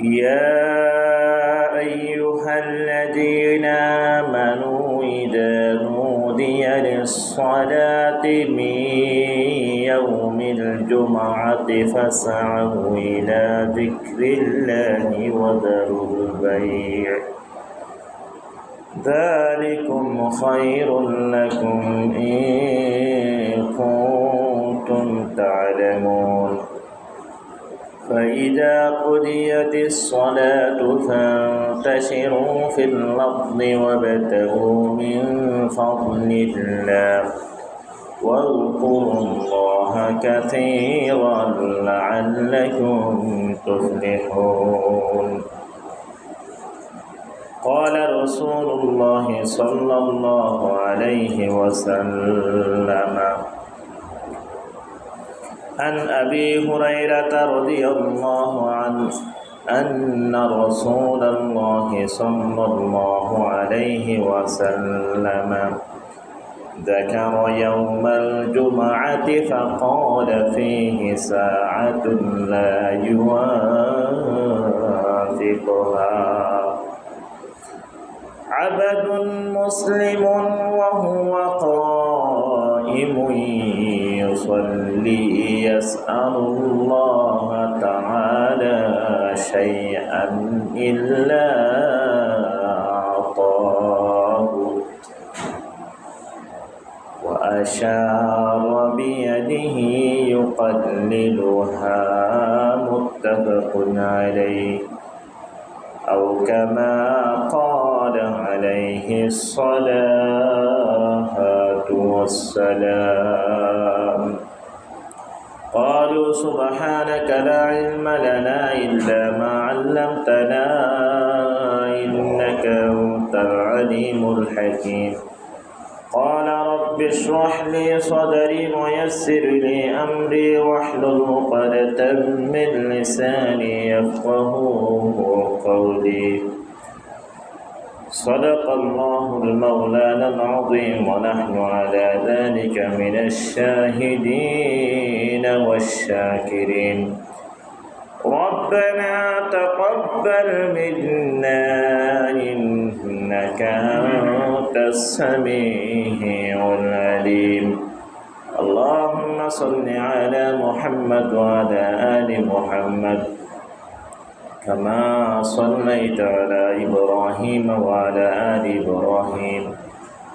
يا أيها الذين آمنوا إذا نودي للصلاة من يوم الجمعة فاسعوا إلى ذكر الله وذروا البيع ذلكم خير لكم إن كنتم تعلمون فإذا قضيت الصلاة فانتشروا في الأرض وابتغوا من فضل الله واذكروا الله كثيرا لعلكم تفلحون. قال رسول الله صلى الله عليه وسلم عن أبي هريرة رضي الله عنه أن رسول الله صلى الله عليه وسلم ذكر يوم الجمعة فقال فيه ساعة لا يوافقها عبد مسلم وهو قائم يصلي يسأل الله تعالى شيئا إلا أعطاه وأشار بيده يقللها متفق عليه أو كما قال عليه الصلاة والسلام. قالوا سبحانك لا علم لنا إلا ما علمتنا إنك أنت العليم الحكيم. قال رب اشرح لي صدري ويسر لي أمري واحلل عقدة من لساني يفقهوا قولي. صدق الله المولانا العظيم ونحن على ذلك من الشاهدين والشاكرين. ربنا تقبل منا إنك أنت السميع العليم. اللهم صل على محمد وعلى آل محمد كما صليت على إبراهيم وعلى آل إبراهيم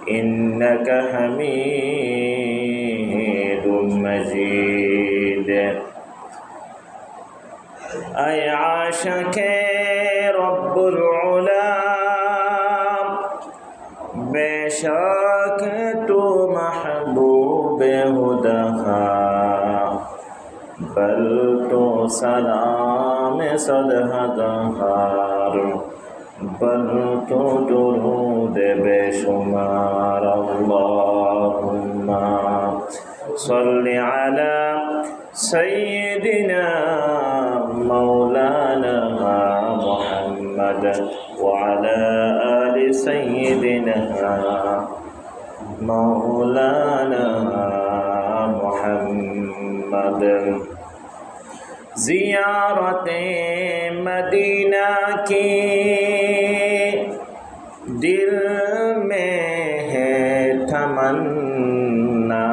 إنك حميد مجيد. أي عاشق رب العلا बेशक तो महबूब हुदा बल तो सलाम सदहदार बल तो दुरूद बेशुमार। अल्लाहुम्मा सल्लि अला सय्यिदिना मौलाना मुहम्मद वअला आलि सय्यिदिना मौलाना मुहम्मद। ज़ियारते मदीना की दिल में है तमन्ना,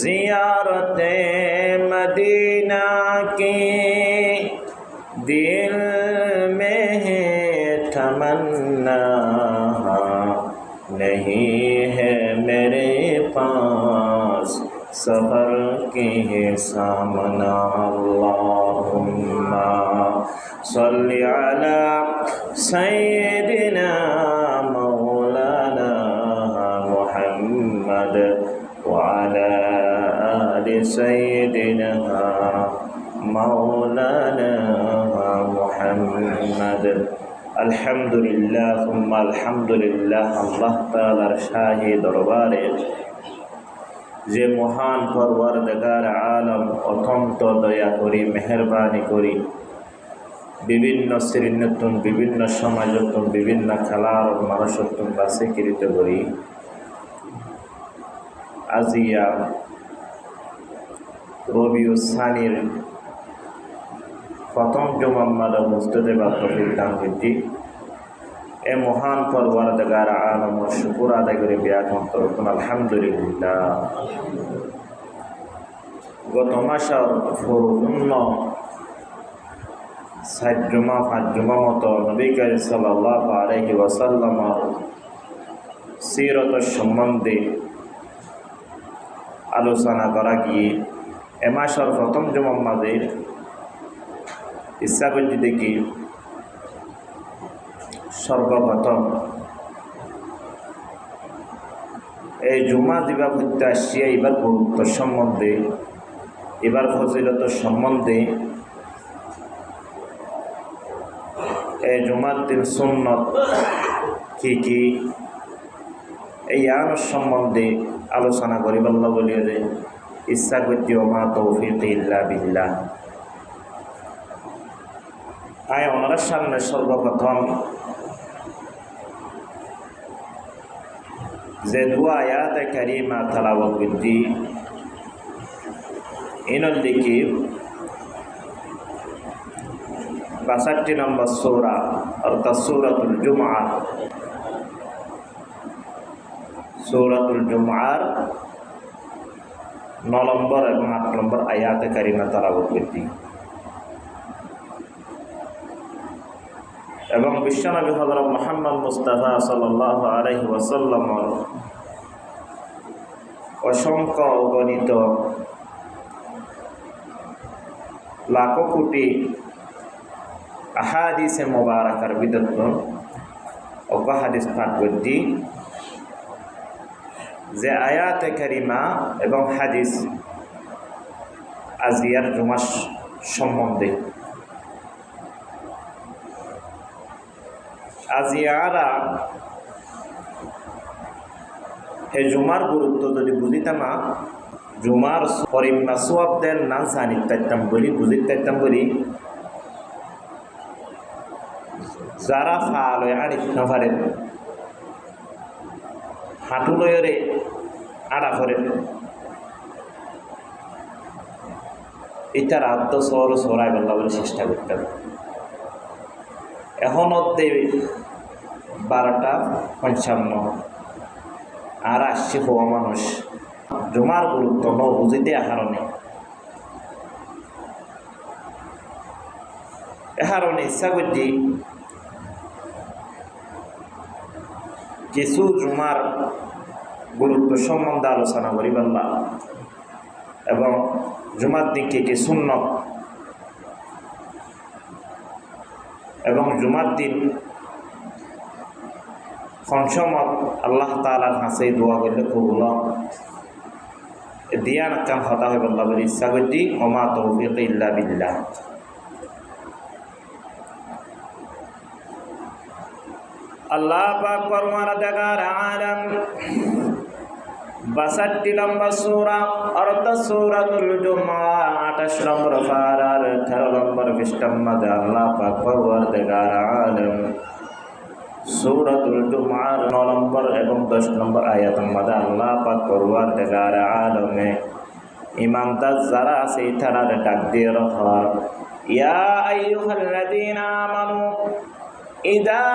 ज़ियारते मदीना की दिल में है तमन्ना, नहीं है मेरे पास सफर की सामना। अल्लाहुम्मा सल्लि अला सय्यिदिना मौलाना मुहम्मद वअला आलि सय्यिदिना मौलाना मुहम्मद। अल्हम्दुलिल्लाह सुम्मा अल्हम्दुलिल्लाह। अल्लाह ताआलार शाही दरबारे যে মহান পরওয়ারদিগার আলম অত্যন্ত দয়া করি মেহেরবানি করি বিভিন্ন শ্রেণীতন বিভিন্ন সমাজতন বিভিন্ন খেলার মানুষতন বাসীকৃত করি আজিয়া রবিউল সানির প্রথম জুমার মাঝে বুঝতে বা তৌফিক দান করছি। এ মহান পরওয়ারদিগার আলমের শুকর আদায় করে ব্যাখ্যান করুন আলহামদুলিল্লাহ। গত মাসের পূর্ণ 4 জুমা 5 জুমা মতো নবী করিম সাল্লাল্লাহু আলাইহি ওয়াসাল্লামের সিরতের সম্বন্ধে আলোচনা করা গিয়ে এ মাসের প্রথম জুমার মাঝে ইচ্ছা করছি দেখি সর্বপ্রথম এই জুমা দিবা করতে আসছি এবার গুরুত্ব সম্বন্ধে, এবার ফজিলতের সম্বন্ধে, এই জুমার দিন সুন্নত কি কি এই আইন সম্বন্ধে আলোচনা করি বল্লা বলিয়ে যে ইচ্ছা করছি ওমা তৌফিক ইল্লা বিল্লাহ। আয় ওনার সামনে সর্বপ্রথম যে দুয়া আয়াতে কারিমা তেলাওয়াত করছি ইনর দিকে 62 নম্বর সূরা অর্থাৎ সূরাতুল জুমআর 9 নম্বর এবং 8 নম্বর আয়াতে কারিমা তেলাওয়াত করছি এবং বিশ্বনবী হযরত মুহাম্মদ মুস্তাফা সাল্লাল্লাহু আলাইহি ওয়াসাল্লামের অসংখ্য অগণিত লাখো কোটি আহাদিসে মুবারাকার ভিতর অল্প হাদিস পাঠ করছি যে আয়াতে কারিমা এবং হাদিস আজিয়ার জুমা সম্বন্ধে। আজিয়ারা এই জুমার গুরুত্ব যদি বুঝিতাম না, জুমার পরিমা সোয়াবদের না জানি তাইতাম বলি বুঝি তাইতাম বলি যারা ফাল হয়ে আড়ি না পারেন হাঁটু লয়রে আড়া করেন এটা রাত সর সরাই বললা বলে চেষ্টা করতেন। এখন অব্দি 12:55 আর আসছে হওয়া মানুষ জুমার গুরুত্ব ন বুঝিতে হারণে ইচ্ছা করছি কিছু জুমার গুরুত্ব সম্বন্ধে আলোচনা করি বললা এবং জুমার দিকে কি সুন্নত এবং জুমার দিন খনসমত আল্লাহ তাআলার কাছে দোয়া করলে কবুল দিয়ান কাম হতা হয় বললা বলে ইচ্ছা করছি ওমা তৌফিক ইল্লা বিল্লাহ। আল্লাহ পাক পরওয়ারদিগার আলম 62 নম্বর সূরা অর্থাৎ সূরাতুল জুমআ 28 নম্বর পারার 13 নম্বর পৃষ্ঠার মধ্যে আল্লাহ পাক পরওয়ারদিগার আলম সূরাতুল জুমআর 9 নম্বর এবং 10 নম্বর আয়াতের মধ্যে আল্লাহ পাক পরওয়ারদিগার আলমে ঈমানদার যারা আছে তারা ডাক দিয়ে রহর ইয়া আইয়ুহাল্লাযীনা আমানু ইযা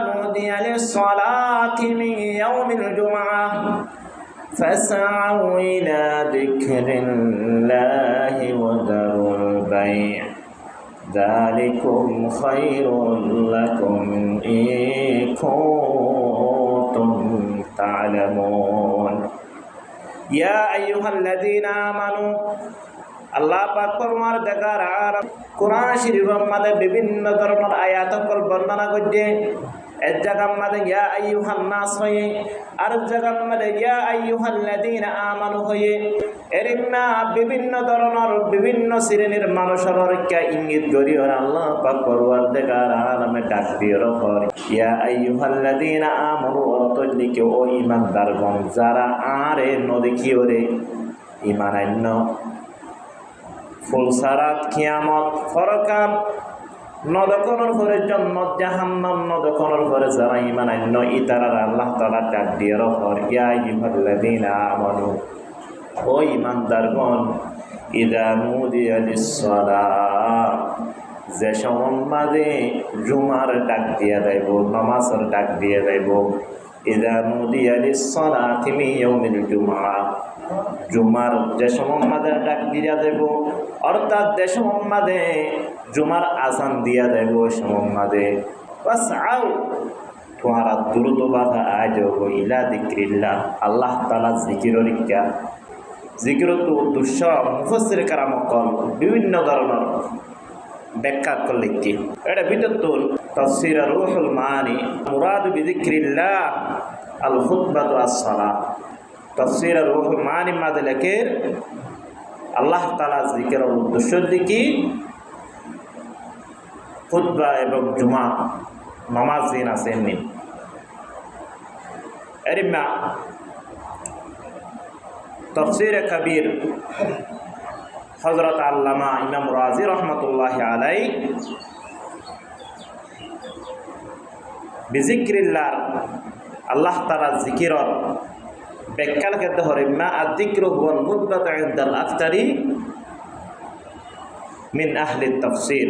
নুদিয়া লিস-সালাতি মিন ইয়াউমিল জুমআহ ফাসআউ ইলা যিকরিল্লাহি ওয়া যারুল বাই' যালিকুম খায়রুল লাকুম ইন কুনতুম তা'লামুন। ইয়া আইয়ুহাল্লাযীনা আমানু আল্লাহ পাক পরওয়ারদিগার আলম কোরআন শরীফের মধ্যে বিভিন্ন ধরনের আয়াতগুলো বর্ণনা করছে। এক জায়গার মধ্যে ইয়া আইয়ুহান নাস হয়ে আর জায়গার মধ্যে ইয়া আইয়ুহাল্লাযীনা আমানু হয়ে এরিনা বিভিন্ন ধরনের বিভিন্ন শ্রেণীর মানুষের রক্ষা ইঙ্গিত করিও আল্লাহ পাক পরওয়ারদিগার আলমে ডাক দিয়ে রহর ইয়া আইয়ুহাল্লাযীনা আমানু অর্থলিকে ও ঈমানদারগণ যারা আরে নদেখিও রে ঈমান আন্য ফুলসারাত কিয়ামত ফরকান নদকনের পরে জন্নত জাহান্নাম নদকনের পরে যারা ঈমান আন্য ইতারার আল্লাহ তাআলা ডাক দিয়ে রহর ইয়া আইয়ুহাল্লাযীনা আমানু ও ঈমানদারগণ ইযা নুদিয়া লিস-সালাহ যে সময় জুমার ডাক দিয়া যাইব, নামাজের ডাক দিয়া যাইব, ইযা নুদিয়া লিস-সালাতি মিন ইয়াউমিল জুমআ, জুমার যে সময় ডাক দিয়া যাইব, অর্থাৎ যে সময় জুমার আযান দিয়া যাইব, সময় ফাসআউ তোমরা দ্রুত বাধা আয় যাবো ইলা যিকরিল্লাহ, আল্লাহ তাআলা জিকিরের ইচ্ছা। জিকিরত উদ্দেশ্য মুফাসসির কারামকল বিভিন্ন ধরনের ব্যাখ্যা করলে কি এটা বিততুল তাফসীর রূহুল মানি মুরাদ বিযিকরিল্লাহ আল খুতবাতু আস-সালাহ। তাফসীর রূহুল মানি মাদে লেখে আল্লাহ তাআলা জিকিরের উদ্দেশ্য কি খুতবা এবং জুমা নামাজ দিন আছেন নি এরিমা তাফসীর কবির হযরত আল্লামা ইমাম রাজি রহমাতুল্লাহি আলাইহি বিযিকরিল্লাহ আল্লাহ তাআলা জিকিরর ব্যাখ্যা করতে হরিমা আয-যিকরু ওয়াল খুতবাতু ইনদাল আফতারি মিন আহলি তাফসীর।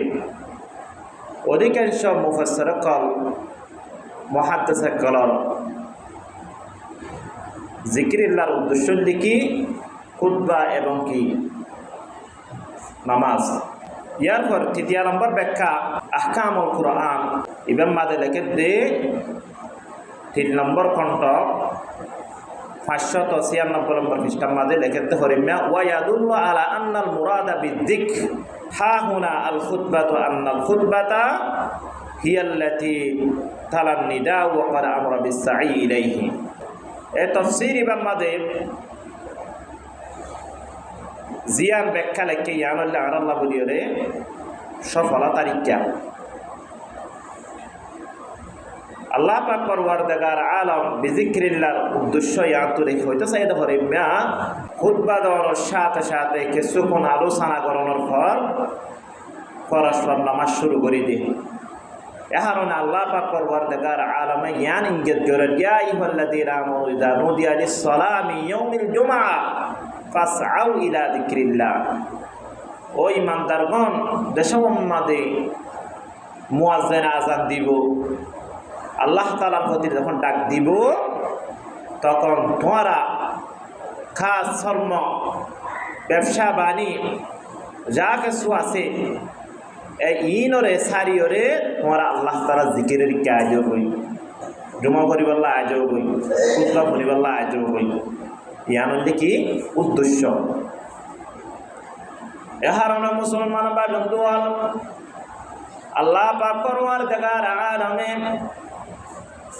অধিকাংশ মুফাসসির কল মুহাদ্দিস কলর জিকিরিল্লাহর উদ্দেশ্য লিখি খুতবা এবং কি নামাজ। ইয়ার পর তৃতীয় নম্বর ব্যাখ্যা আহকামুল কুরআন ইমাম মাদে লেখে দে 3 নম্বর খণ্ড 596 নম্বর পৃষ্ঠার মাঝে লেখতে হরিমা ওয়া ইয়াদুল্লু আলা আন্নাল মুরাদা বিযিকর হা হুনা আল খুতবাতু আন্নাল খুতবাতা হিয়াল্লাতী তালান নিদা ওয়া ক্বাদ আমরা বিস-সাই ইলাইহি। এই তাফসীর ইমাম মাদে জিয়ান ব্যাখ্যা লেখে ইয়ানুল্লাহ আল্লাহ বলিরে সফলতা রিক্কা আল্লাহ পাক পরওয়ারদিগার আলম বিযিকরিল্লাহর উদ্দেশ্য ইয়াতো রেখে হইতে চাইতে পারে মা খুতবা দেওয়ার সাথে সাথে কিছুক্ষণ আলোচনা করানোর পর পরস্পর নামাজ শুরু করে দিই। এখন আল্লাহ পাক পরওয়ারদিগার আলমে ইয়ান ইঙ্গিত করে ইয়া আইয়ুহাল্লাযীনা আমানু ইযা নুদিয়া লিস-সালাতি মিন ইয়াউমিল জুমআ ফাসআউ ইলা যিকরিল্লাহ। ও ইমানদারগণ দেশমমাদে মুয়াজ্জিন আযান দিব, আল্লাহ তাআলার প্রতি যখন ডাক দিব তখন তোমরা খাস ধর্ম ব্যবসা বাণী যা কিছু আছে এই ইনরে সারিয়রে তোমরা আল্লাহ তাআলা জিকিরের কাজ হই, জুমা পরিবাল্লা আজ হই, খুতবা পরিবাল্লা আজ হই। ইয়ান কি উদ্দেশ্য এহারণে মুসলমান বা বন্ধুয়াল আল্লাহ পাক পরওয়ারদিগার আলমে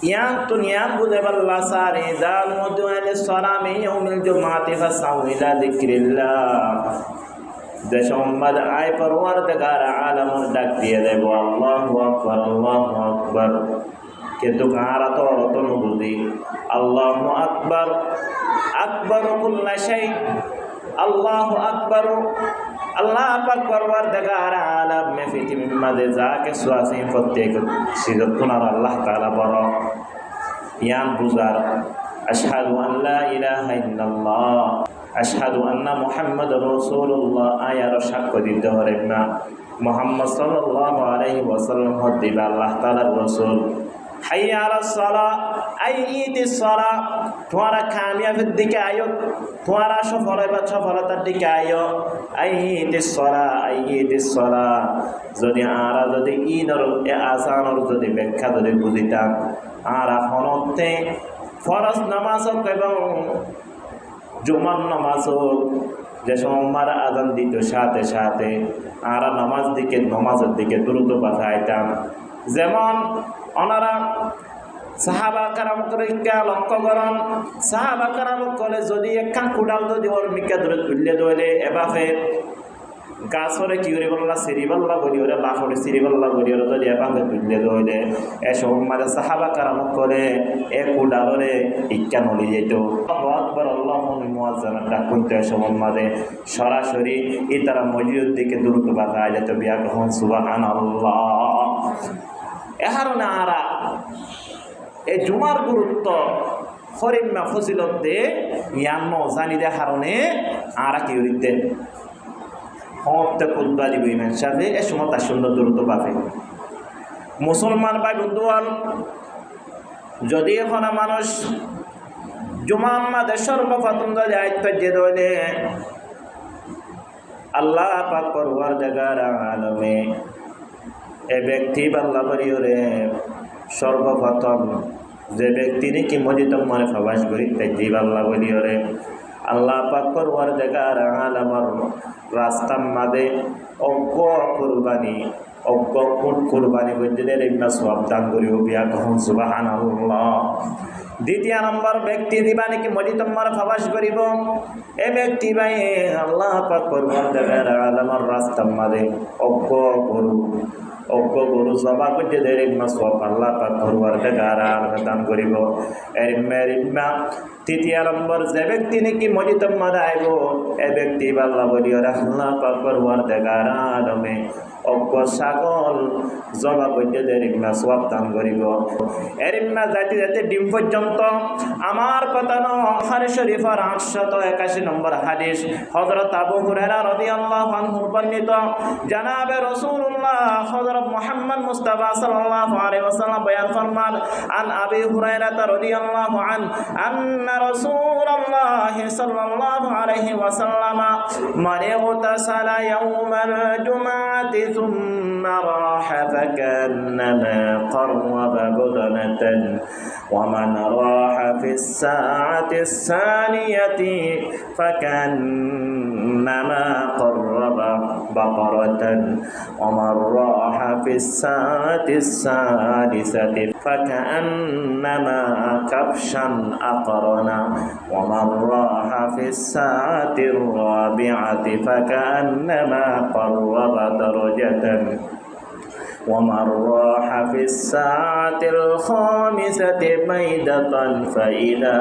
ইয়ান দুনিয়া বুঝে বল্লা সারে দাল মুদুয়ালে সালামি ইয়াউমিল জুমাতি ফাসাউ ইলা যিকরিল্লাহ। যে সম্মাদ আয় পরওয়ারদিগার আলমের ডাক দিয়ে দেব আল্লাহু আকবার আল্লাহু আকবার, কিন্তু কারা তো অত বুঝি আল্লাহু আকবার আকবার কুল্লা শাই, আল্লাহু আকবার আল্লাহ পাক পরওয়ারদিগার আলম মে পৃথিবীর মাঝে যা কিছু আছে প্রত্যেক সিজতুনার আল্লাহ তাআলা বড়। ইয়ান বুঝার আশহাদু আল্লা ইলাহা ইল্লাল্লাহ আশহাদু আন্না মুহাম্মাদুর রাসূলুল্লাহ আয়ার সাক্ষ্য দিতে হবে না মুহাম্মদ সাল্লাল্লাহু আলাইহি ওয়াসাল্লাম হদিবা আল্লাহ তাআলার রাসূল। হাইয়া আলাস সালাহ আইয়িতিস সালাহ, তোমরা কামিয়াবির দিকে আয়ো, তোমরা সফলতার দিকে আয়ো। আইয়িতিস সালাহ আইয়িতিস সালাহ, যদি আরা যদি ইনর আযানের যদি ব্যাখ্যা যদি বুঝিতাম আর এখনতে ফরজ নামাজ এবং জুমার নামাজ যে সময় আযান দিত সাথে সাথে আর নামাজের দিকে দ্রুত বাধাইতাম। যেমন ওনারা সাহাবা কারাম করে লক্ষ্য করেন, সাহাবা কারাম করে যদি একটা কুড়াল যদি ওর মিকা ধরে তুললে ধরে এবাফে গাছরে কি করে বললা সিরিবাল্লা বলি ওরে লাফরে সিরিবাল্লা বলি ওরে যদি এবাফে তুললে ধরে এসব মানে সাহাবা কারাম করে এ কুড়ালরে ইচ্ছা নলি যেত আকবার আল্লাহু মুয়াজ্জামান ডাক করতে এসব মাঝে সরাসরি এই তারা মসজিদের দিকে দ্রুত বাধা যেত বিয়া কখন সুবহানাল্লাহ। এহারণে আরা এই জুমার গুরুত্ব হরিম্মা ফজিলত দে ইয়ান্ন জানি দে হারণে আরা কি দিতে হতে কুদবা দিব ইমাম সাহেব এ সময় তার সুন্দর দ্রুত বাপে মুসলমান ভাই বন্ধুয়াল যদি এখন মানুষ জুমা আমাদের সর্বপ্রথম যদি আয়ত্ত যে দলে আল্লাহ পাক পরওয়ারদিগার আলমে এ ব্যক্তি বাল্লা বলিওরে সর্বপ্রথম যে ব্যক্তি নাকি মজিতম মানে ফাবাস করি তাই জীব আল্লাহ বলিওরে আল্লাহ পাক পরওয়ারদিগার আলমর রাস্তার মাঝে অজ্ঞ কুরবানি অজ্ঞ কুরবানি বলছিলেন ইন্না সওয়াব দান করিও বিয়া কখন সুবহানাল্লাহ। দ্বিতীয় নম্বর ব্যক্তি দিবা নাকি মজিতম্মার ফাবাস করিব এ ব্যক্তি ভাই আল্লাহ পাক পরওয়ারদিগার আলমর রাস্তার মাঝে অজ্ঞ গরু সবা করতে দেয় সব আল্লাহ পাক পরওয়ারদিগার আলমে দান করিব। এরিম্মা তৃতীয় নম্বর যে ব্যক্তি নাকি মজিতম্মা আইব এ ব্যক্তি আল্লাহ বলিও আল্লাহ পাক পরওয়ারদিগার আলমে অজ্ঞ ছাগল জবা করতে দেয় সব দান করিব। এরিম্মা যাইতে যাইতে ডিম পর্যন্ত আমার কথা বুখারী শরীফের 881 নম্বর হাদিস হযরত আবু হুরায়রা রাদিয়াল্লাহু আনহু বর্ণিত জনাবে রাসূলুল্লাহ হযরত মুহাম্মদ মুস্তাফা সাল্লাল্লাহু আলাইহি ওয়াসাল্লাম বয়ান ফরমান আন আবি হুরায়রা রাদিয়াল্লাহু আন্না রাসূলুল্লাহ সাল্লাল্লাহু আলাইহি ওয়াসাল্লাম মান ইগতাসালা ইয়াওমাল জুমআতি সুম্মা রাহা ফাকান্নামা qarraba budnatan wa man raha fi الساعة الثانية فكأنما قرب بقرة ومن راح في الساعة السادسة فكأنما كبشا أقرنا ومن راح في الساعة الرابعة فكأنما قرب درجة ومن راح في الساعة الخامسة بيدة فإذا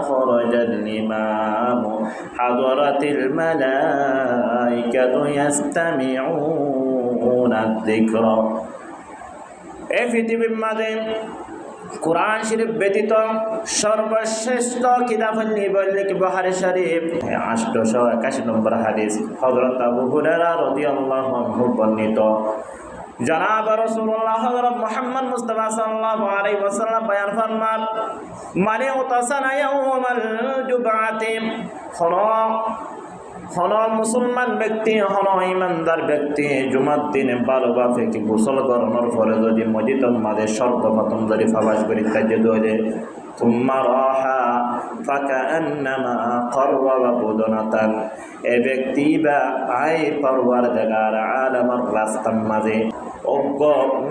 خرج الإمام حضرت الملائكة يستمعون الذكر এই পৃথিবীর মাঝে কোরআন শরীফ ব্যতীত সর্বশ্রেষ্ঠ কিতাব বললে কি বুখারী শরীফ 881 নম্বর হাদিস হযরত আবু হুরায়রা রাদিয়াল্লাহু আনহু বর্ণিত জনাব রাসূলুল্লাহ হযরত মুহাম্মদ মুস্তাফা সাল্লাল্লাহু আলাইহি ওয়াসাল্লাম বয়ান ফরমান মানে উতাসানা ইয়াউমাল জুমআতি হন মুসলমান ব্যক্তি হন ইমানদার ব্যক্তি জুমার দিনে ভালোভাবে কি গোসল করানোর পরে যদি মসজিদের মাঝে সর্বপ্রথম যদি ফাবাস করি তাই দলে তুম্মা রাহা ফাকান্নামা qarraba বুদনাতান এ ব্যক্তি বা আই পরওয়ারদিগার আলমের রাস্তার মাঝে অজ্ঞ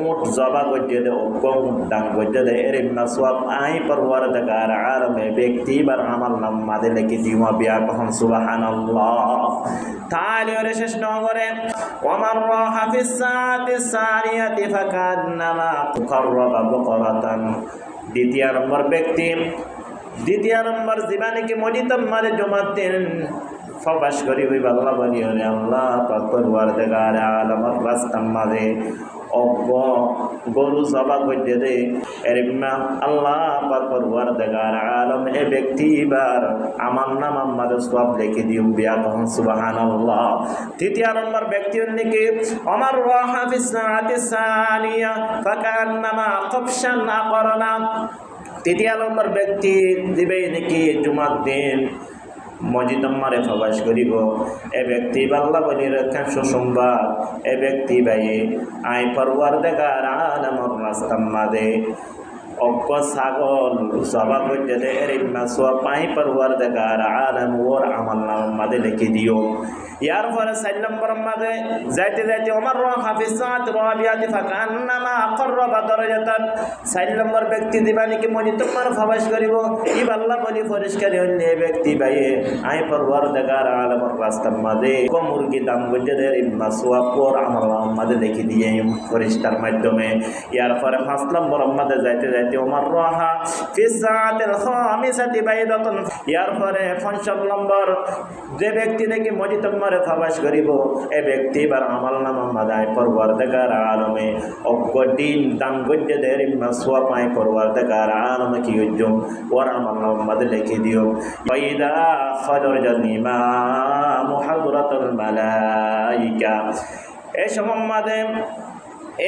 উট জবা করতে দে অজ্ঞ উট দান করতে দে এর সওয়াব আই পরওয়ারদিগার আলমে ব্যক্তি বার আমার নাম মাঝে লিখে দিও বিয়া কখন সুবহানাল্লাহ। তাহলে ওরে শেষ নগরে ওমর রাহা ফিস সাআতি সারিয়াতি ফাকান্নামা qarraba বাকরাতান। দ্বিতীয় নম্বর ব্যক্তি দ্বিতীয় নম্বর জীবানীকে মজিতম মারে জমাত দিন ফাবাস করি হইব আল্লাহ বলি হলে আল্লাহ পাক পরওয়ারদিগার আলমের রাস্তার মাঝে অজ্ঞ গরু জবা করতে দে এরিম্মা আল্লাহ পাক পরওয়ারদিগার আলম এ ব্যক্তি বার আমার নাম আমাদের সওয়াব লিখে দিও বিয়া কখন সুবহানাল্লাহ। তৃতীয় নম্বর ব্যক্তি নাকি ওমর রাহা ফিস সাআতি সানিয়া ফাকান্নামা কবশান আকরানা। তৃতীয় নম্বর ব্যক্তি দিবে নাকি জুমার দিন মসজিদম্মারে প্রবেশ করিব এ ব্যক্তি আল্লাহ বলি রক্ষা সুসংবাদ এ ব্যক্তি ভাই আই পরওয়ারদিগার আলমের রাস্তার মাঝে অজ্ঞ ছাগল জবা করতে দে এর সওয়াব আই পরওয়ারদিগার আলম ওর আমল নামার মাঝে লিখে দিও। ইয়ার পরে 4 নম্বর মাঝে যাইতে যাইতে ওমর রাহা ফিস সাআতি রাবিয়াতি ফাকান্নামা qarraba দারাজাতান। 4 নম্বর ব্যক্তি দিবা নাকি মসজিদম্মার প্রবেশ করিব ই আল্লাহ বলি পরিষ্কার হইলে ব্যক্তি ভাই আই পরওয়ারদিগার আলমের রাস্তার মাঝে মুরগি দাম করতে দে এর সওয়াব ওর আমল নামার মাঝে লিখে দিয়ে ফেরেশতার মাধ্যমে। ইয়ার পরে 5 নম্বর মাঝে যাইতে যাইতে الثالثة ومرها في الساعة الخامسة بيضة ইয়ার পরে ৫ নম্বর যে ব্যক্তি নাকি মজিতম্মরে প্রবেশ করিব এ ব্যক্তি এবার আমল নামা মাদায় পরওয়ারদিগার আলমে অজ্ঞদিন দান গজ্জেদের মাসওয়া পায় পরওয়ারদিগার আলমে কি উজ্জম ওর আমল নামা মাদে লিখে দিও বাইদা খদর জানিমা মুহাদরাতুল মালাইকা এই সম্মাদে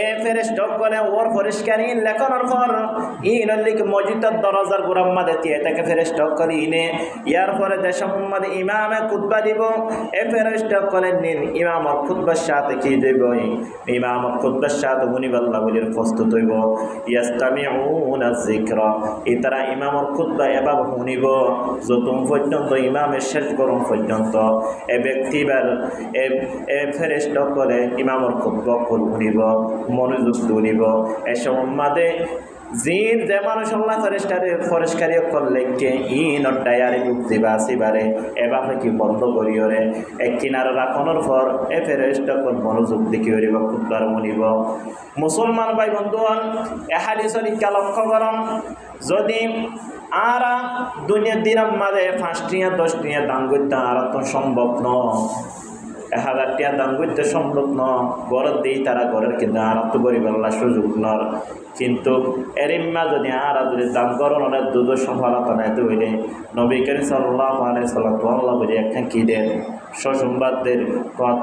এ ফেরেশতা করে ওর পরিষ্কারী লেখনের পর ইনলিক মসজিদের দরজার গোরাম্মাদে দিয়ে তাকে ফেরেশতা করে ইনে ইয়ার পরে দেশে মোহাম্মদ ইমামে খুতবা দিব এ ফেরেশতা করে নিন ইমামর খুতবার সাথে কি দেব ইমামর খুতবার সাথে মুনিবাল্লাহ বলির প্রস্তুত হইব ইয়াস্তামিউনা যিকরা ইতারা ইমামর খুতবা এবার শুনিব যতক্ষণ পর্যন্ত ইমামের শেষ গরম পর্যন্ত এ ব্যক্তিবার এ ফেরেশতা করে ইমামর খুতবা শুনিব মনোযোগ দুনিব এ সম্মাদে জিন যে মানুষ আল্লাহ ফরেস্কারি করলে কে ইন ডায়ারি বুক দিবা আসিবারে এভাবে কি বন্ধ করিওরে এক কিনারে রাখনের পর এ ফেরেশতা কোন মনোযোগ দেখি হরিব খুতবার মনিব মুসলমান ভাই বন্ধুগণ এ হাদিসের ইকা লক্ষ্য করম যদি আরা দুনিয়ার দিনের মাঝে 5 টিয়া 10 টিয়া দান করতে আর তো সম্ভব নয় 1000 টিয়া দান করতে সম্ভব নয় গড় দিই তারা গড়ের কিন্তু আর তো গরিবাল্লা সুযোগ নর কিন্তু এরিম্মা যদি আর যদি দান করন অনেক দুধ সফলতা নাই তো হইলে নবী করিম সাল্লাল্লাহু আলাইহি সাল্লাম আল্লাহ বলে একখান কি দেন সুসংবাদদের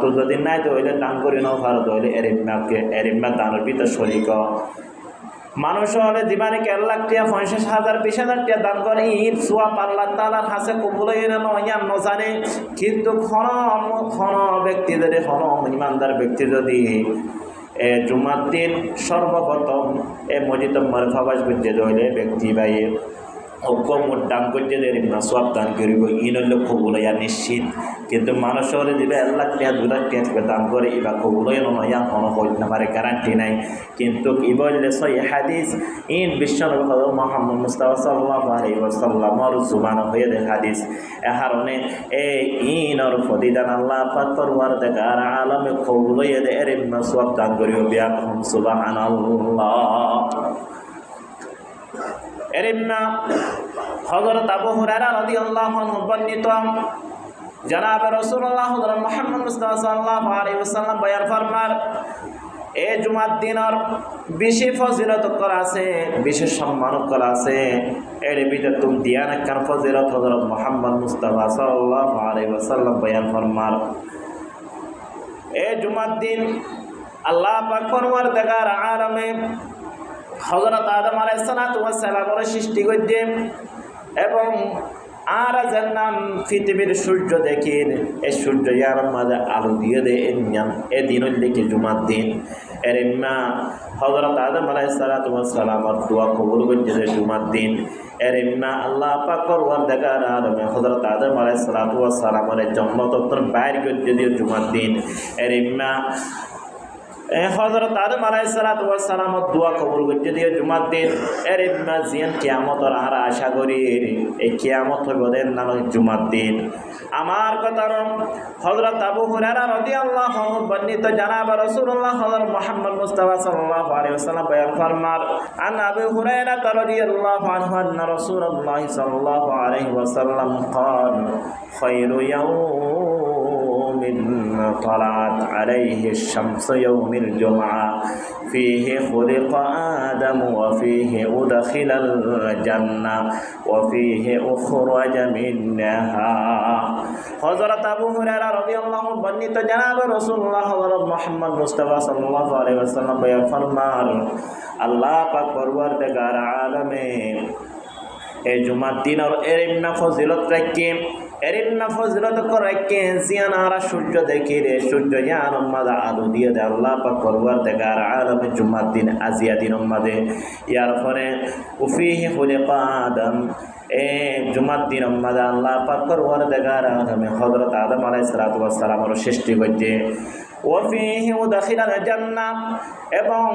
তো যদি নাই তো হইলে দান করি নাও ভারত হইলে এরিম্মা দানের ভিতর শরীক মানুষ হলে দিবানে 1 লাখ টিয়া 50,000 20,000 টিয়া দান করে ঈদ সোয়াব আল্লাহ তাআলার কাছে কবুল হয়ে না ইয়ান নজানে কিন্তু খন ব্যক্তিদের ইমানদার ব্যক্তি যদি জুমার দিন সর্বপ্রথম মসজিদে প্রবেশ করতে হইলে ব্যক্তি ভাই মোট দান করতে সব দান করিব ইনলে কবুল হইয়া নিশ্চিত কিন্তু মানুষ হলে দিবে 1 লাখ টাকা 2 লাখ টাকা দান করে এবার কবুল হইয়া নয়া কোনো হইতে না পারে গ্যারান্টি নাই কিন্তু ই বললে সহি হাদিস ইন বিশ্বনবী হযরত মুহাম্মদ মুস্তাফা সাল্লাল্লাহু আলাইহি ওয়াসাল্লামর জুবান হয়ে দে হাদিস এ কারণে এই ইনর ফদিদান আল্লাহ পাক পরওয়ারদিগার আলমে কবুল হইয়া দে এর সব দান করিব বিয়া সুবহানাল্লাহ এরিম্মা হযরত আবু হুরায়রা রাদিয়াল্লাহু আনহু বর্ণিত জনাব রাসূলুল্লাহ হযরত মুহাম্মদ মুস্তাফা সাল্লাল্লাহু আলাইহি ওয়াসাল্লাম বয়ান ফরমার এই জুমার দিনের বিশেষ ফজিলত করা আছে বিশেষ সম্মান করা আছে এর ভিতরে তুমি দিয়ানা কার ফজিলত হযরত মুহাম্মদ মুস্তাফা সাল্লাল্লাহু আলাইহি ওয়াসাল্লাম বয়ান ফরমার এই জুমার দিন আল্লাহ পাক পরওয়ারদিগার আলমে হযরত আদম আলাইহিস সালাতু ওয়াস সালামের সৃষ্টি করতে এবং আর জান্নাম পৃথিবীর সূর্য দেখেন এই সূর্য ইয়ার মাঝে আলো দিয়ে দেয় এ দিন লিখে জুমার দিন এর মা হযরত আদম আলাইহিস সালাতু ওয়াস সালামের দোয়া কবুল করতে জুমার দিন এর মা আল্লাহ পাক পরওয়ারদিগার আলম হযরত আদম আলাইহিস সালাতু ওয়াস সালামের জান্নাত বাইর করতে দিয়ে জুমার দিন এর মা হযরত আদম আলাইহিস সালাতু ওয়াস সালামের দোয়া কবুল করতে দিয়ে জুমার দিন এর ইম্মা জিয়ান কিয়ামতের আর আশা করি এই কিয়ামত হইব দেন না জুমার দিন আমার কথা হযরত আবু হুরায়রা রাদিয়াল্লাহু আনহু বর্ণিত জনাব রাসূলুল্লাহ হযরত মুহাম্মদ মুস্তাফা সাল্লাল্লাহু আলাইহি ওয়াসাল্লাম বয়ান ফরমার আন আবু হুরায়রা রাদিয়াল্লাহু আনহু আন্না রাসূলুল্লাহ সাল্লাল্লাহু আলাইহি ওয়াসাল্লাম قال خير يوم طلعت عليه الشمس يوم الجمعة فيه خلق آدم وفيه أدخل الجنة وفيه أخرج منها হযরত আবু হুরায়রা রাদিয়াল্লাহু আনহু বর্ণিত জনাব রাসূলুল্লাহ হযরত মুহাম্মদ মুস্তাফা সাল্লাল্লাহু আলাইহি ওয়াসাল্লাম বয়ান ফরমান আল্লাহ পাক পরওয়ারদিগার আলমে এই জুমার দিনের এরিম্মা ফজিলত রাখে এরিম্মা ফজিলত রাখে জিয়ানারা সূর্য দেখি রে সূর্য ইয়ান মাদা আলো দিয়ে দে আল্লাহ পাক পরওয়ারদিগার আলমে জুমার দিন আজিয়া দিন মাদে ইয়ার পরে উফিহি খুলিকা আদম এ জুমার দিন মাদা আল্লাহ পাক পরওয়ারদিগার আলমে হযরত আদম আলাইহিস সালাতু ওয়াস সালামের সৃষ্টি করতে ওয়াফিহি উদখিলাল জান্নাহ এবং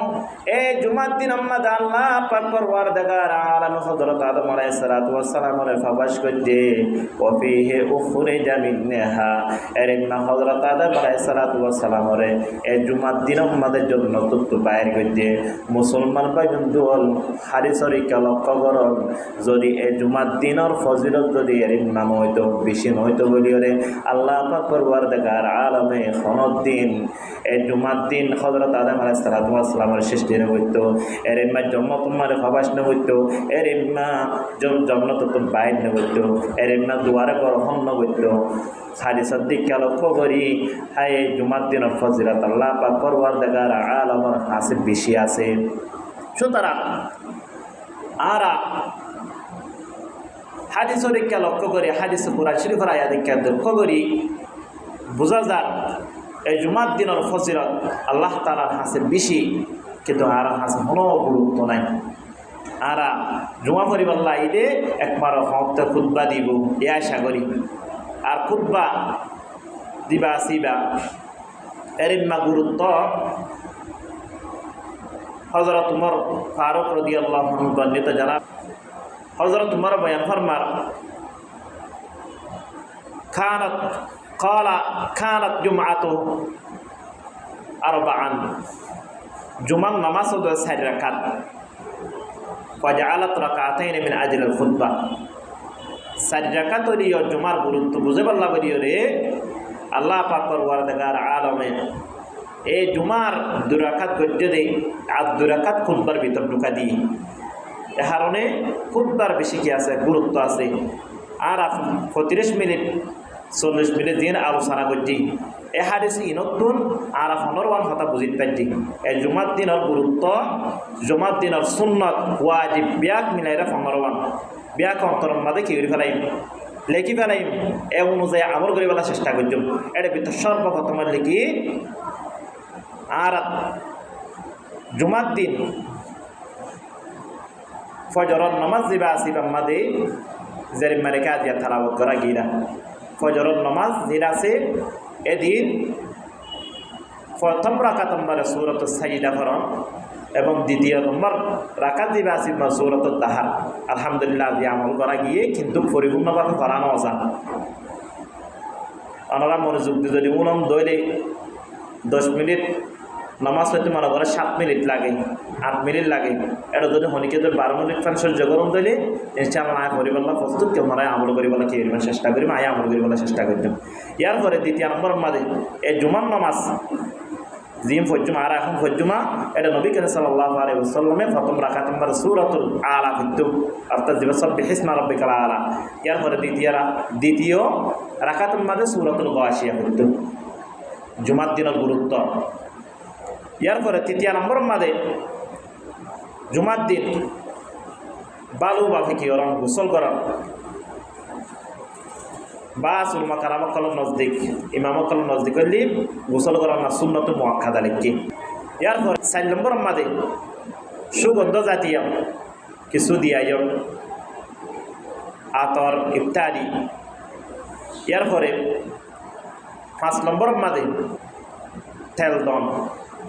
এই জুমার দিন আমাদের আল্লাহ পাক পরওয়ারদিগার আলাম হযরত আদম আলাইহিস সালাতু ওয়াস সালামের ফাবাশ করতে ওয়াফিহি উখরিজা মিনহা এরিমা হযরত আদম আলাইহিস সালাতু ওয়াস সালামের এই জুমার দিন আমাদের জন্য তত্ত্ব বাইর করতে মুসলমান ভাই বন্ধু হাদিসের লক্ষ্য করুন যদি এই জুমার দিনের ফজিলত যদি এরিমা হইতো বেশি হইতো বলিওরে আল্লাহ পাক পরওয়ারদিগার আলামে খনদিন এই জুমার দিন হযরত আদম আলাইহিস সালাতু ওয়াস সালামের শেষ দিনে হইতো এরিমা জন্ম তোমার ফাবাশ না হইতো এরিমা জন্নত তো বাইর না হইতো এরিমা দুয়ারে গ্রহণ না হইতো হাদিসের দিকে লক্ষ্য করি হাই জুমার দিনের ফজিলত আল্লাহ পাক পরওয়ারদিগার আলামের কাছে বেশি আছে সুতরাং আরা হাদিসের দিকে লক্ষ্য করি হাদিসে কুরআন শরীফের আয়াত দিকে লক্ষ্য করি বোঝা যায় এই জুমার দিনের ফজিলত আল্লাহ তাআলার কাছে বেশি কিন্তু আর কাছে কোনো গুরুত্ব নাই আরা জুমা পরিবাল্লা ঈদে একবার হকতে খুতবা দিব এ আশা করি আর খুতবা দিবা আসিবা এরিম্মা গুরুত্ব হযরত উমর ফারুক রাদিয়াল্লাহু আনহু বর্ণিত জানা হযরত উমর বয়ান ফরমার কানাত জুমআতু আরবাআন জুমার নামাজ হলো 4 রাকাত ফাজআলাত রাকাতাইন মিন আজলিল খুতবা 4 রাকাত হলিও জুমার গুরুত্ব বুঝে বললা বলিও রে আল্লাহ পাক পরওয়ারদিগার আলামে এই জুমার 2 রাকাত করতে দেই আর 2 রাকাত খুতবার ভিতর ঢুকা দিই এ কারণে খুতবার বেশি কি আছে গুরুত্ব আছে আর 35 মিনিট 40 মিনিট দিন আলোচনা করছি এ হাদিস নতুন আর 15 কথা বুঝিত পারছি এই জুমার দিনের গুরুত্ব জুমার দিনের সুন্নত ওয়াজিব ব্যাক মিলাইরা 15 ব্যাক অন্তরের মধ্যে কি করে ফেলাইম লেখি ফেলাইম এ অনুযায়ী আমল করে ফেলার চেষ্টা করছি এটা ভিতর সর্বপ্রথম লিখি আর জুমার দিন ফজরের নামাজ দিবা আসিবার মধ্যে যেরিম মালিকা দিয়া তালাওয়াত করা গিরা ফজরের নামাজ যেটা আছে এদিন প্রথম রাকাত নম্বরে সূরাতুস সাজদা পড়ন এবং দ্বিতীয় নম্বর রাকাত দিবা আসিবার সূরাতুত তাহার আলহামদুলিল্লাহ দিয়ে আমল করা গিয়ে কিন্তু পরিপূর্ণভাবে করানো যায় আমরা মনোযোগ দিয়ে যদি উলম দইলে 10 মিনিট নামাজ হইতে মনে করে 7 মিনিট লাগে 8 মিনিট লাগে এটা যদি হনিকে 12 মিনিট ফান সহ্য গরম দিলে ইনশাআল্লাহ আয় পরিবল্লা প্রস্তুত কেউ মারায় আমল করিবলা কি এর চেষ্টা করি আয় আমল করিবলা চেষ্টা করতাম ইয়ার পরে দ্বিতীয় নম্বর মাঝে এই জুমার নামাজ জিম ফজুমা আর এখন ফজুমা এটা নবী করিম সাল্লাল্লাহু আলাইহি ওয়াসাল্লামে প্রথম রাকাত নম্বর সূরাতুল আলা ফিতু অর্থাৎ সাব্বিহিসমা রাব্বিকাল আলা ইয়ার পরে দ্বিতীয় রাকাতের মাঝে সূরাতুল গাশিয়া ফিতু জুমার দিনের গুরুত্ব ইয়ার পরে তৃতীয় নম্বর মাঝে জুমার দিন বালু বাফি কি ওরম গোসল করা বা সুলমা কারামকল নজদিক ইমামকল নজদিক হইলি গোসল করা না সুন্নত মুআক্কাদা লিখি ইয়ার পরে 4 নম্বর মাঝে সুগন্ধ জাতীয় কিছু দিয়াইও আতর ইত্যাদি ইয়ার পরে 5 নম্বর মাঝে তেল দন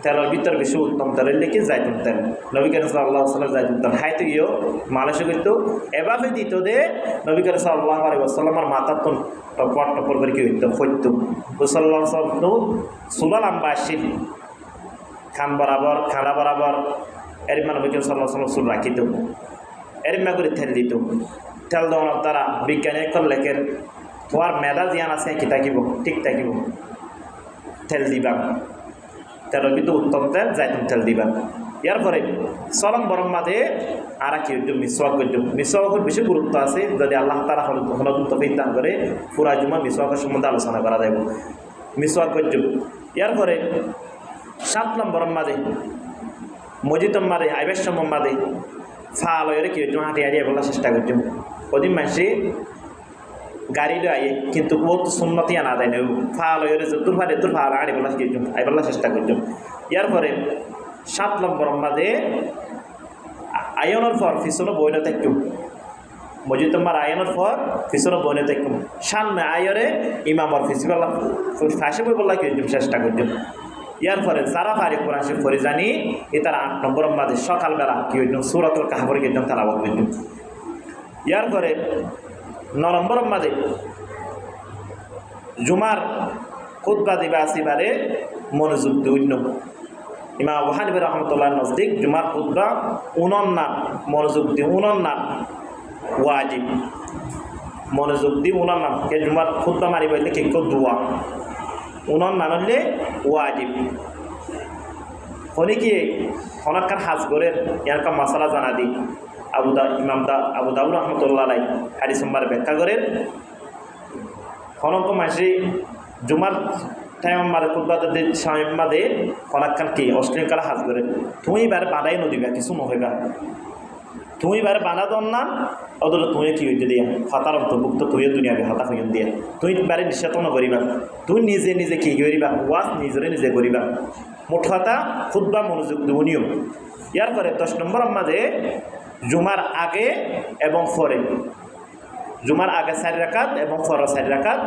তেলের ভিতর বেশি উত্তম তেলের লিখে জাইতুন তেল নবী করিম সাল্লাল্লাহু আলাইহি ওয়াসাল্লাম জাইতুন তেল খাইতে গিয়েও মালিশ করতো এভাবে দিত দে নবী করিম সাল্লাল্লাহু আলাইহি ওয়াসাল্লামের মাথার তো টপর টপর করে কি হইতো ফইতো সাল্লাল্লাহু আলাইহি ওয়াসাল্লাম তো সুলা লম্বা আসিল খান বরাবর খাড়া বরাবর এর নবী করিম সাল্লাল্লাহু আলাইহি ওয়াসাল্লাম চুল রাখিত এর করে তেল দিত তেল দেওয়ার দ্বারা বিজ্ঞানী এখন লেখের তোমার মেধা জ্ঞান আছে কি থাকিব ঠিক থাকিব তেল দিবা তেলের ভিতরে উত্তম তেল জাইতুন তেল দিবা ইয়ার পরে চরম বরম মাঝে আর কি মিসওয়াক করছো মিসওয়াকের বেশি গুরুত্ব আছে যদি আল্লাহ তাআলা হলুদ তৌফিক দান করে পুরা জুমা মিসওয়াকের সম্বন্ধে আলোচনা করা যাবে মিসওয়াক করছো ইয়ার পরে 7 নম্বর মাঝে মসজিদ মাঝে আইবেশ সময় মাঝে ফালয়ের কি হইতো হাঁটি হাঁটিয়ে বলার চেষ্টা করছো ওদিন মানুষে গাড়ি লো আইয়ে কিন্তু ও তো সুন্নতি আনা দেয় না ফালয়ের তোর ফাল আড়ি বলা কি আইবলার চেষ্টা করছো ইয়ার পরে 7 নম্বর মাঝে আয়নের পর পিছনে বইনে থাকতো মসজিদ তোমার আয়নের পর পিছনে বইনে থাকতো সামনে আয়রে ইমামর ফিসিবাল্লা ফাঁসে বই বললা কি চেষ্টা করছো ইয়ার পরে যারা পারি কোরআন শরীফ পড়ে জানি এ তারা 8 নম্বর মাঝে সকালবেলা কি হইল সূরাতুল কাহফের একদম তেলাওয়াত করল। ইয়ার পরে 9 নম্বর মাঝে জুমার খুতবা দিবা আসিবারে মনোযোগ দিন। ইমাম আবু হানিফা রাহমাতুল্লাহ নজদিক জুমার খুতবা উনন্না মনোযোগ দি উনন্না ওয়াজিব মনোযোগ দি উনন্না কে জুমার খুতবা মারি বললে কি কো দোয়া উনন্না নলে ওয়াজিব হনি কি হনাকার হাজ করে ইয়ারকা মাসালা জানা দি আবু দাউদ রাহমাতুল্লাহ আলাইহি হাদিস নম্বর ব্যাখ্যা করে হনক মাসি জুমার টাইম মারে খুতবাতে সাহেব মাদে হনাকান কি অশ্লীল কালা হাজ করে তুমি বারে বানাই নদিবা কিছু নহইবা তুমি বারে বানা দন না অদল তুমি কি হইতে দিয়া হতার অন্তর্ভুক্ত তুই দুনিয়াবে হতা হইন দিয়া তুই বারে নিষেধন করিবা তুই নিজে নিজে কি করিবা ওয়াজ নিজরে নিজে করিবা মোট কথা খুতবা মনোযোগ দিব নিয়ম। ইয়ার পরে 10 নম্বর মাঝে জুমার আগে এবং পরে জুমার আগে 4 রাকাত এবং পরে 4 রাকাত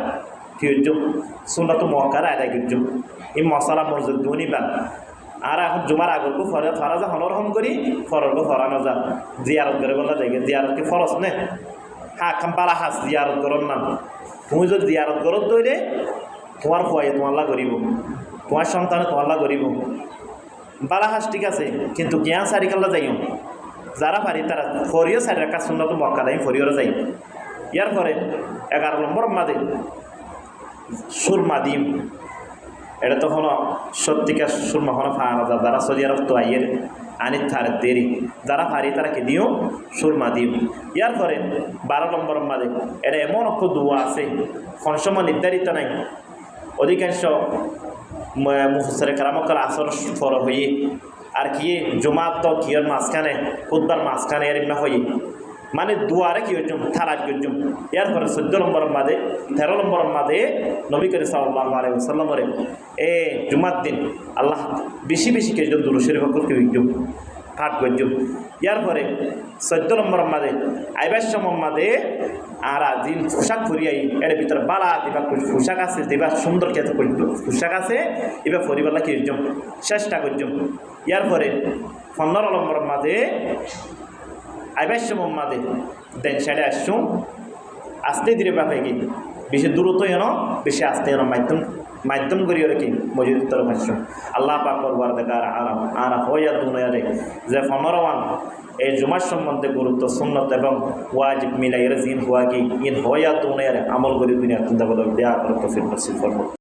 কি হইজুম সুন্নাত মুআক্কাদা আদায় করজুম এই মশলা মনোযোগ দিব নিবা। আর এখন জুমার আগরকু ফরে ফরাজা হনরহম করি ফররকু ফরানো যা জিয়ারত করে বলা যায় জিয়ারত কি ফরজ নে হ্যাঁ খাম্পালা হাস জিয়ারত করন না তুমি যদি জিয়ারত করত দইলে তোমার ফুয়াই তোমাল্লা করিব তোমার সন্তানে তোমাল্লা করিব বালা হাস ঠিক আছে কিন্তু জ্ঞান সারি কাল্লা যাইও যারা পারি তারা ফরিও সারি রাখা সুন্নাত মুআক্কাদা ফরিওর যাই। ইয়ার পরে 11 নম্বর মাঝে সুরমা দিম এটা তখন সত্যিকার সুরমা হন ফানা যা যারা সৌদি আরব তো আইয়ের আনিত থারে দেরি যারা পারি তারা কি দিও সুরমা দিও। ইয়ার পরে 12 নম্বর মাঝে এটা এমন অক্ষ দোয়া আছে কোন সময় নির্ধারিত নাই অধিকাংশ মুফাসসিরে কেরামকাল আসর ফর হয়ে আর কি জুমাত তো কিয়র মাঝখানে খুতবার মাঝখানে এর না হয়ে মানে দুয়ারে কি হইজুম থালাত করজুম। ইয়ার পরে 14 নম্বর মাঝে 13 নম্বর মাঝে নবী করিম সাল্লাল্লাহু আলাইহি ওয়াসাল্লামের এ জুমার দিন আল্লাহ বেশি বেশি কে দুরূদ শরীফ করতে হইজুম পাঠ করজুম। ইয়ার পরে 14 নম্বর মাঝে আইবার সময় মাঝে আর দিন পোশাক পরিয়াই এর ভিতরে বালা দিবা পোশাক আছে দিবা সুন্দর কে পোশাক আছে এবার পরিবারলা কি হইজুম চেষ্টা করজুম। ইয়ার পরে 15 নম্বর মাঝে আইবার সময় মাঝে দেন সাইডে আসছুম আস্তে ধীরে বাপে কি বেশি দূরত্ব এনো বেশি আস্তে এনো মাধ্যম করি ওরা কি মসজিদ তরফ আসছুম। আল্লাহ পাক করবার দেখার আরাম আরা হইয়া দুনিয়ারে যে 15 এই জুমার সম্বন্ধে গুরুত্ব সুন্নত এবং ওয়াজিব মিলাই জিন হওয়া কি ইন হইয়া দুনিয়ারে আমল করি দুনিয়া চিন্তা করো দেয়া করতে ফির নসিব করবো।